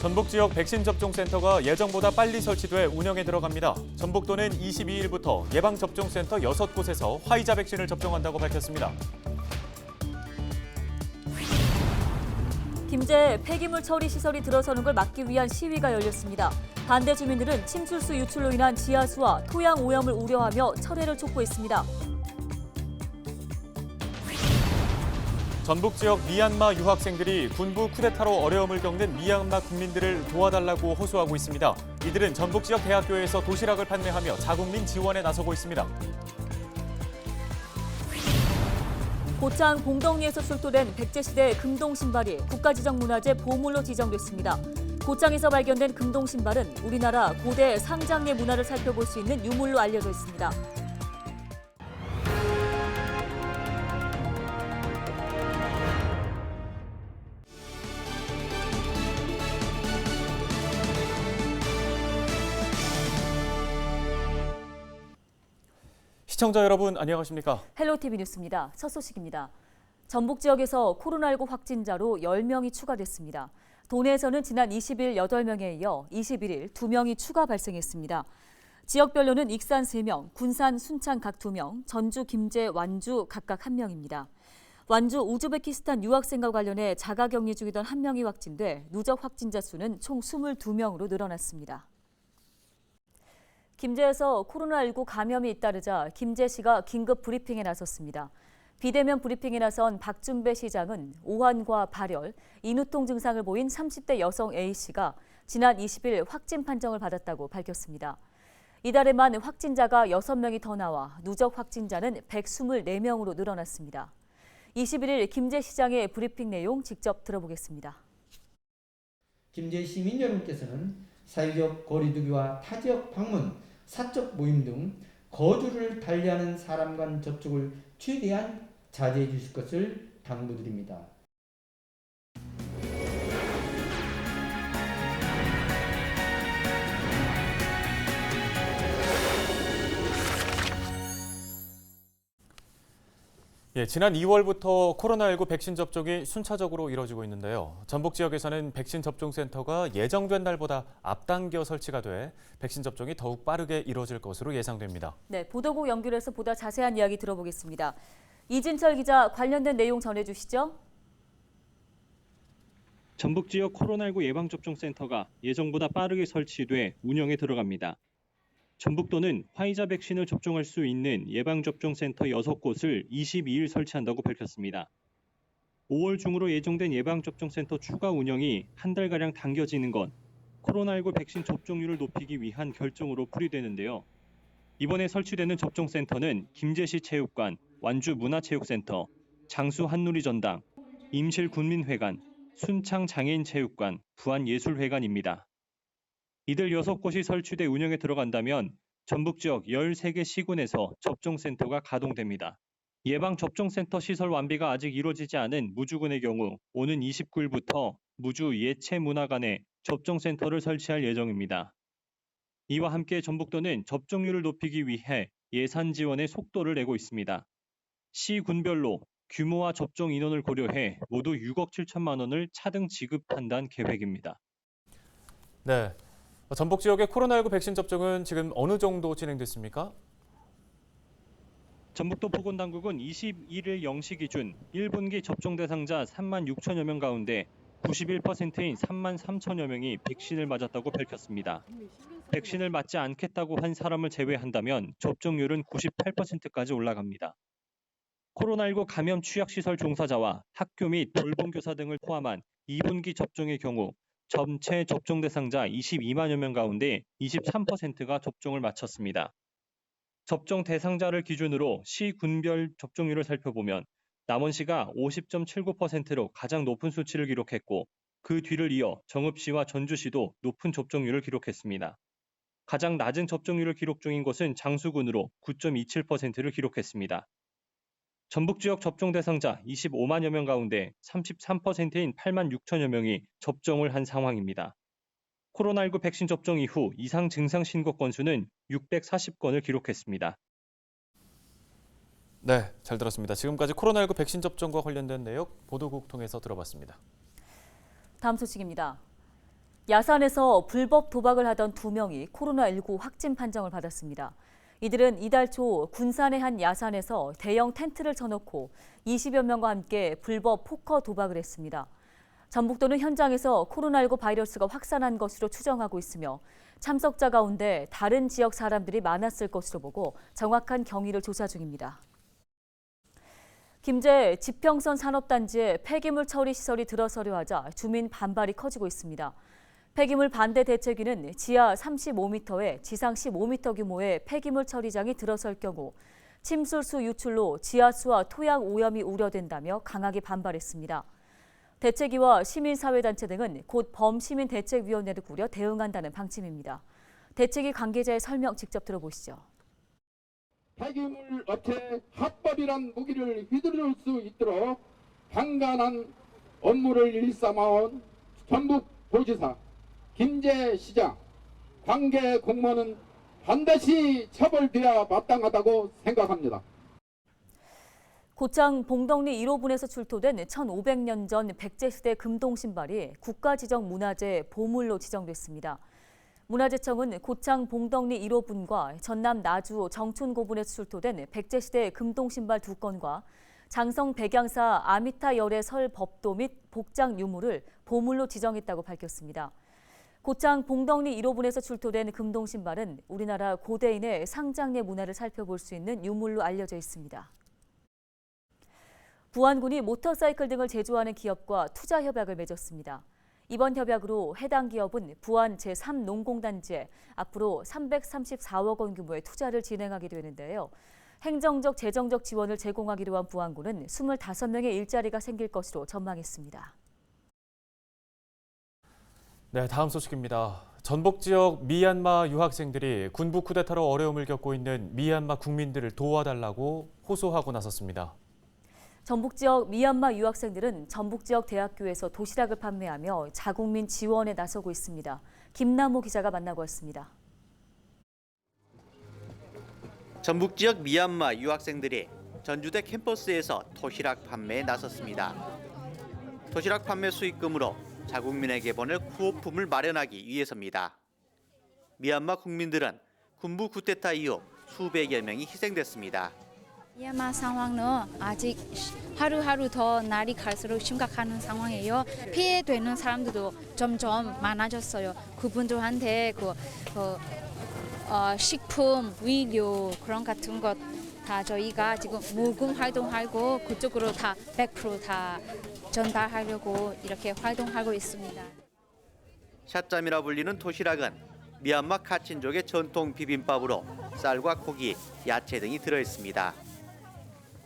전북 지역 백신 접종 센터가 예정보다 빨리 설치돼 운영에 들어갑니다. 전북도는 22일부터 예방접종센터 6곳에서 화이자 백신을 접종한다고 밝혔습니다. 김제에 폐기물 처리 시설이 들어서는 걸 막기 위한 시위가 열렸습니다. 반대 주민들은 침출수 유출로 인한 지하수와 토양 오염을 우려하며 철회를 촉구했습니다. 전북 지역 미얀마 유학생들이 군부 쿠데타로 어려움을 겪는 미얀마 국민들을 도와달라고 호소하고 있습니다. 이들은 전북 지역 대학교에서 도시락을 판매하며 자국민 지원에 나서고 있습니다. 고창 공덕리에서 출토된 백제시대 금동신발이 국가지정문화재 보물로 지정됐습니다. 고창에서 발견된 금동신발은 우리나라 고대 상장례 문화를 살펴볼 수 있는 유물로 알려져 있습니다. 시청자 여러분 안녕하십니까? 헬로티비 뉴스입니다. 첫 소식입니다. 전북 지역에서 코로나19 확진자로 10명이 추가됐습니다. 도내에서는 지난 20일 8명에 이어 21일 2명이 추가 발생했습니다. 지역별로는 익산 3명, 군산, 순창 각 2명, 전주, 김제, 완주 각각 1명입니다. 완주 우즈베키스탄 유학생과 관련해 자가격리 중이던 1명이 확진돼 누적 확진자 수는 총 22명으로 늘어났습니다. 김제에서 코로나19 감염이 잇따르자 김제시가 긴급 브리핑에 나섰습니다. 비대면 브리핑에 나선 박준배 시장은 오한과 발열, 인후통 증상을 보인 30대 여성 A씨가 지난 20일 확진 판정을 받았다고 밝혔습니다. 이달에만 확진자가 6명이 더 나와 누적 확진자는 124명으로 늘어났습니다. 21일 김제시장의 브리핑 내용 직접 들어보겠습니다. 김제 시민 여러분께서는 사회적 거리두기와 타지역 방문, 사적 모임 등 거주를 달리하는 사람 간 접촉을 최대한 자제해 주실 것을 당부드립니다. 지난 2월부터 코로나19 백신 접종이 순차적으로 이뤄지고 있는데요. 전북 지역에서는 백신 접종센터가 예정된 날보다 앞당겨 설치가 돼 백신 접종이 더욱 빠르게 이뤄질 것으로 예상됩니다. 네, 보도국 연결해서 보다 자세한 이야기 들어보겠습니다. 이진철 기자, 관련된 내용 전해주시죠. 전북 지역 코로나19 예방접종센터가 예정보다 빠르게 설치돼 운영에 들어갑니다. 전북도는 화이자 백신을 접종할 수 있는 예방접종센터 6곳을 22일 설치한다고 밝혔습니다. 5월 중으로 예정된 예방접종센터 추가 운영이 한 달가량 당겨지는 건 코로나19 백신 접종률을 높이기 위한 결정으로 풀이되는데요. 이번에 설치되는 접종센터는 김제시 체육관, 완주 문화체육센터, 장수 한누리 전당, 임실 군민회관, 순창 장애인체육관, 부안예술회관입니다. 이들 6곳이 설치돼 운영에 들어간다면 전북 지역 13개 시군에서 접종센터가 가동됩니다. 예방접종센터 시설 완비가 아직 이루어지지 않은 무주군의 경우 오는 29일부터 무주 예체문화관에 접종센터를 설치할 예정입니다. 이와 함께 전북도는 접종률을 높이기 위해 예산 지원의 속도를 내고 있습니다. 시군별로 규모와 접종 인원을 고려해 모두 6억 7천만 원을 차등 지급한다는 계획입니다. 네, 전북 지역의 코로나19 백신 접종은 지금 어느 정도 진행됐습니까? 전북도 보건당국은 21일 0시 기준 1분기 접종 대상자 3만 6천여 명 가운데 91%인 3만 3천여 명이 백신을 맞았다고 밝혔습니다. 백신을 맞지 않겠다고 한 사람을 제외한다면 접종률은 98%까지 올라갑니다. 코로나19 감염 취약시설 종사자와 학교 및 돌봄교사 등을 포함한 2분기 접종의 경우 전체 접종 대상자 22만여 명 가운데 23%가 접종을 마쳤습니다. 접종 대상자를 기준으로 시군별 접종률을 살펴보면 남원시가 50.79%로 가장 높은 수치를 기록했고 그 뒤를 이어 정읍시와 전주시도 높은 접종률을 기록했습니다. 가장 낮은 접종률을 기록 중인 곳은 장수군으로 9.27%를 기록했습니다. 전북 지역 접종 대상자 25만여 명 가운데 33%인 8만 6천여 명이 접종을 한 상황입니다. 코로나19 백신 접종 이후 이상 증상 신고 건수는 640건을 기록했습니다. 네, 잘 들었습니다. 지금까지 코로나19 백신 접종과 관련된 내용 보도국 통해서 들어봤습니다. 다음 소식입니다. 야산에서 불법 도박을 하던 2명이 코로나19 확진 판정을 받았습니다. 이들은 이달 초 군산의 한 야산에서 대형 텐트를 쳐놓고 20여 명과 함께 불법 포커 도박을 했습니다. 전북도는 현장에서 코로나19 바이러스가 확산한 것으로 추정하고 있으며 참석자 가운데 다른 지역 사람들이 많았을 것으로 보고 정확한 경위를 조사 중입니다. 김제 지평선 산업단지에 폐기물 처리 시설이 들어서려 하자 주민 반발이 커지고 있습니다. 폐기물 반대 대책위는 지하 35m에 지상 15m 규모의 폐기물 처리장이 들어설 경우 침술수 유출로 지하수와 토양 오염이 우려된다며 강하게 반발했습니다. 대책위와 시민사회단체 등은 곧 범시민대책위원회를 꾸려 대응한다는 방침입니다. 대책위 관계자의 설명 직접 들어보시죠. 폐기물 업체의 합법이란 무기를 휘두를 수 있도록 강간한 업무를 일삼아온 전북도지사, 김제시장, 관계 공무원은 반드시 처벌돼야 마땅하다고 생각합니다. 고창 봉덕리 1호분에서 출토된 1500년 전 백제시대 금동신발이 국가지정 문화재 보물로 지정됐습니다. 문화재청은 고창 봉덕리 1호분과 전남 나주 정촌고분에서 출토된 백제시대 금동신발 2건과 장성 백양사 아미타 열의 설 법도 및 복장 유물을 보물로 지정했다고 밝혔습니다. 고창 봉덕리 1호분에서 출토된 금동신발은 우리나라 고대인의 상장례 문화를 살펴볼 수 있는 유물로 알려져 있습니다. 부안군이 모터사이클 등을 제조하는 기업과 투자 협약을 맺었습니다. 이번 협약으로 해당 기업은 부안 제3농공단지에 앞으로 334억 원 규모의 투자를 진행하게 되는데요. 행정적, 재정적 지원을 제공하기로 한 부안군은 25명의 일자리가 생길 것으로 전망했습니다. 네, 다음 소식입니다. 전북 지역 미얀마 유학생들이 군부 쿠데타로 어려움을 겪고 있는 미얀마 국민들을 도와달라고 호소하고 나섰습니다. 전북 지역 미얀마 유학생들은 전북 지역 대학교에서 도시락을 판매하며 자국민 지원에 나서고 있습니다. 김남호 기자가 만나고 왔습니다. 전북 지역 미얀마 유학생들이 전주대 캠퍼스에서 도시락 판매에 나섰습니다. 도시락 판매 수익금으로 자국민에게 보낼 구호품을 마련하기 위해서입니다. 미얀마 국민들은 군부 쿠데타 이후 수백여 명이 희생됐습니다. 미얀마 상황은 아직 하루하루 더 날이 갈수록 심각한 상황이에요. 피해되는 사람들도 점점 많아졌어요. 그분들한테 식품, 의료 그런 같은 것 다 저희가 지금 모금 활동하고 그쪽으로 다 100% 다 전달하려고 이렇게 활동하고 있습니다. 샷잠이라 불리는 도시락은 미얀마 카친족의 전통 비빔밥으로 쌀과 고기, 야채 등이 들어있습니다.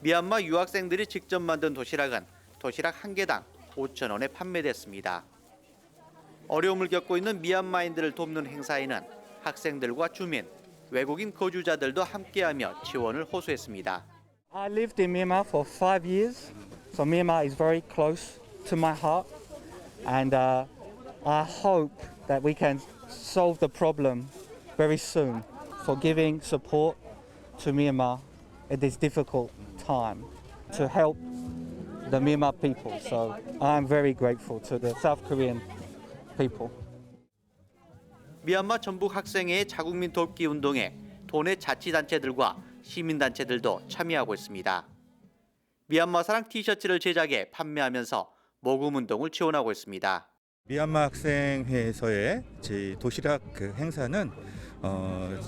미얀마 유학생들이 직접 만든 도시락은 도시락 한 개당 5,000원에 판매됐습니다. 어려움을 겪고 있는 미얀마인들을 돕는 행사에는 학생들과 주민, 외국인 거주자들도 함께하며 지원을 호소했습니다. I lived in Myanmar for 5 years, so Myanmar is very close to my heart, and I hope that we can solve the problem very soon for giving support to Myanmar at this difficult time to help the Myanmar people. So I'm very grateful to the South Korean people. 미얀마 전북 학생회의 자국민 돕기 운동에 도내 자치단체들과 시민단체들도 참여하고 있습니다. 미얀마 사랑 티셔츠를 제작해 판매하면서 모금 운동을 지원하고 있습니다. 미얀마 학생회에서의 도시락 행사는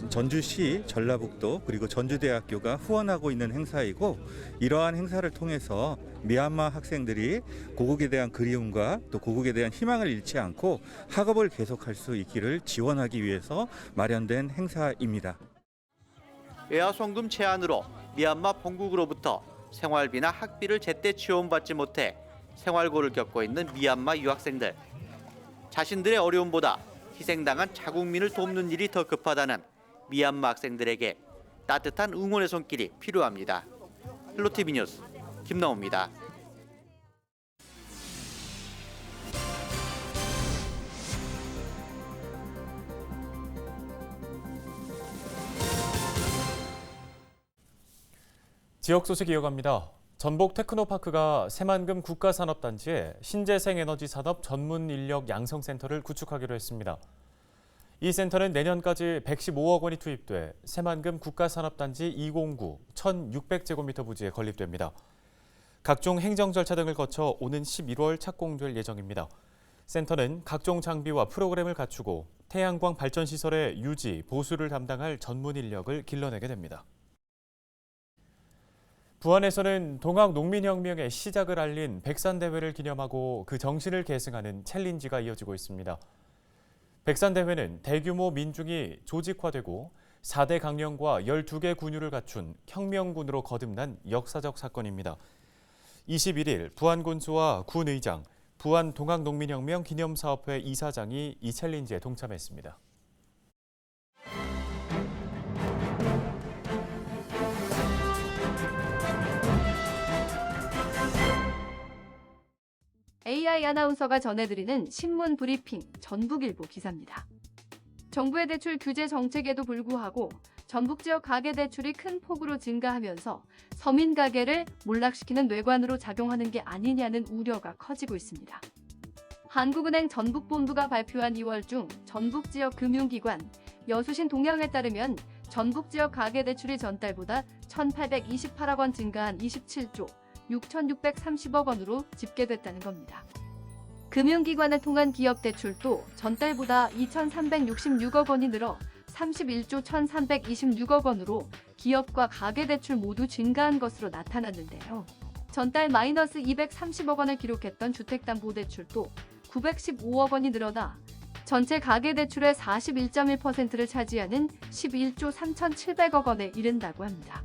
전주시, 전라북도 그리고 전주대학교가 후원하고 있는 행사이고, 이러한 행사를 통해서 미얀마 학생들이 고국에 대한 그리움과 또 고국에 대한 희망을 잃지 않고 학업을 계속할 수 있기를 지원하기 위해서 마련된 행사입니다. 외화 송금 제한으로 미얀마 본국으로부터 생활비나 학비를 제때 지원받지 못해 생활고를 겪고 있는 미얀마 유학생들. 자신들의 어려움보다 희생당한 자국민을 돕는 일이 더 급하다는 미얀마 학생들에게 따뜻한 응원의 손길이 필요합니다. 헬로티비 뉴스 김나호입니다. 지역 소식 이어갑니다. 전북 테크노파크가 새만금 국가산업단지에 신재생에너지 산업 전문 인력 양성센터를 구축하기로 했습니다. 이 센터는 내년까지 115억 원이 투입돼 새만금 국가산업단지 209 1,600제곱미터 부지에 건립됩니다. 각종 행정 절차 등을 거쳐 오는 11월 착공될 예정입니다. 센터는 각종 장비와 프로그램을 갖추고 태양광 발전 시설의 유지, 보수를 담당할 전문 인력을 길러내게 됩니다. 부안에서는 동학농민혁명의 시작을 알린 백산대회를 기념하고 그 정신을 계승하는 챌린지가 이어지고 있습니다. 백산대회는 대규모 민중이 조직화되고 4대 강령과 12개 군유를 갖춘 혁명군으로 거듭난 역사적 사건입니다. 21일 부안군수와 군의장, 부안동학농민혁명 기념사업회 이사장이 이 챌린지에 동참했습니다. AI 아나운서가 전해드리는 신문 브리핑 전북일보 기사입니다. 정부의 대출 규제 정책에도 불구하고 전북 지역 가계 대출이 큰 폭으로 증가하면서 서민 가계를 몰락시키는 뇌관으로 작용하는 게 아니냐는 우려가 커지고 있습니다. 한국은행 전북본부가 발표한 2월 중 전북 지역 금융기관 여수신 동향에 따르면 전북 지역 가계 대출이 전달보다 1,828억 원 증가한 27조 6,630억 원으로 집계됐다는 겁니다. 금융기관을 통한 기업 대출도 전달보다 2,366억 원이 늘어 31조 1,326억 원으로 기업과 가계대출 모두 증가한 것으로 나타났는데요. 전달 마이너스 230억 원을 기록했던 주택담보대출도 915억 원이 늘어나 전체 가계대출의 41.1%를 차지하는 11조 3,700억 원에 이른다고 합니다.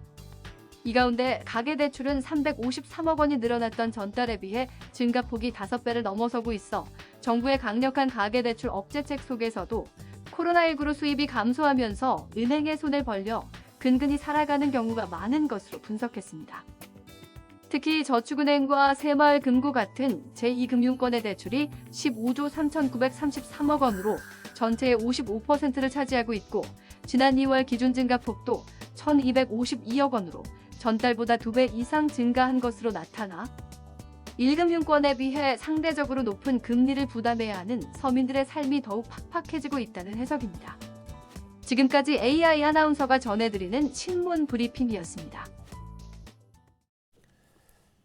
이 가운데 가계대출은 353억 원이 늘어났던 전달에 비해 증가폭이 5배를 넘어서고 있어 정부의 강력한 가계대출 억제책 속에서도 코로나19로 수입이 감소하면서 은행의 손을 벌려 근근히 살아가는 경우가 많은 것으로 분석했습니다. 특히 저축은행과 새마을금고 같은 제2금융권의 대출이 15조 3,933억 원으로 전체의 55%를 차지하고 있고 지난 2월 기준 증가폭도 1,252억 원으로 전달보다 2배 이상 증가한 것으로 나타나 1금융권에 비해 상대적으로 높은 금리를 부담해야 하는 서민들의 삶이 더욱 팍팍해지고 있다는 해석입니다. 지금까지 AI 아나운서가 전해드리는 신문 브리핑이었습니다.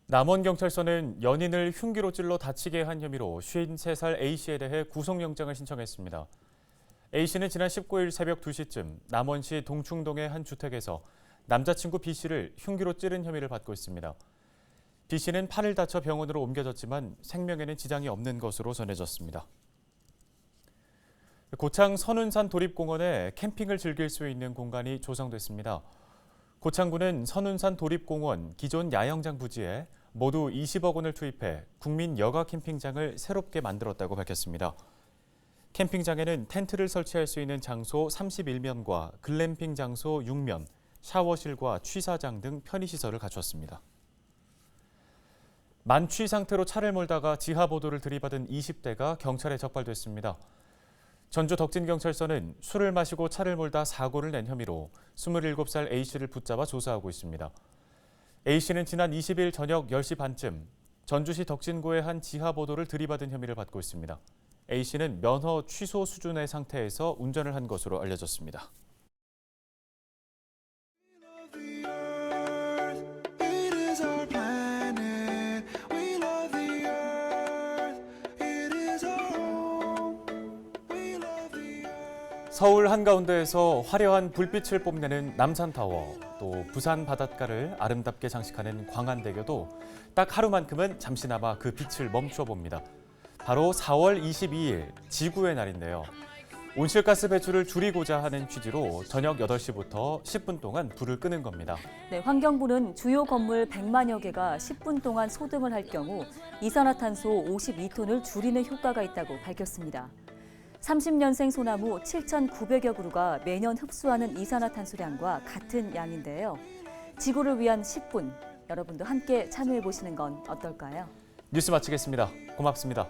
남원경찰서는 연인을 흉기로 찔러 다치게 한 혐의로 53살 A씨에 대해 구속영장을 신청했습니다. A씨는 지난 19일 새벽 2시쯤 남원시 동충동의 한 주택에서 남자친구 B씨를 흉기로 찌른 혐의를 받고 있습니다. B씨는 팔을 다쳐 병원으로 옮겨졌지만 생명에는 지장이 없는 것으로 전해졌습니다. 고창 선운산 도립공원에 캠핑을 즐길 수 있는 공간이 조성됐습니다. 고창군은 선운산 도립공원 기존 야영장 부지에 모두 20억 원을 투입해 국민 여가 캠핑장을 새롭게 만들었다고 밝혔습니다. 캠핑장에는 텐트를 설치할 수 있는 장소 31면과 글램핑 장소 6면, 샤워실과 취사장 등 편의시설을 갖췄습니다. 만취 상태로 차를 몰다가 지하보도를 들이받은 20대가 경찰에 적발됐습니다. 전주 덕진경찰서는 술을 마시고 차를 몰다 사고를 낸 혐의로 27살 A씨를 붙잡아 조사하고 있습니다. A씨는 지난 20일 저녁 10시 반쯤 전주시 덕진구의 한 지하보도를 들이받은 혐의를 받고 있습니다. A씨는 면허 취소 수준의 상태에서 운전을 한 것으로 알려졌습니다. 서울 한가운데에서 화려한 불빛을 뽐내는 남산타워, 또 부산 바닷가를 아름답게 장식하는 광안대교도 딱 하루만큼은 잠시나마 그 빛을 멈춰 봅니다. 바로 4월 22일 지구의 날인데요. 온실가스 배출을 줄이고자 하는 취지로 저녁 8시부터 10분 동안 불을 끄는 겁니다. 네, 환경부는 주요 건물 100만여 개가 10분 동안 소등을 할 경우 이산화탄소 52톤을 줄이는 효과가 있다고 밝혔습니다. 30년생 소나무 7,900여 그루가 매년 흡수하는 이산화탄소량과 같은 양인데요. 지구를 위한 10분, 여러분도 함께 참여해 보시는 건 어떨까요? 뉴스 마치겠습니다. 고맙습니다.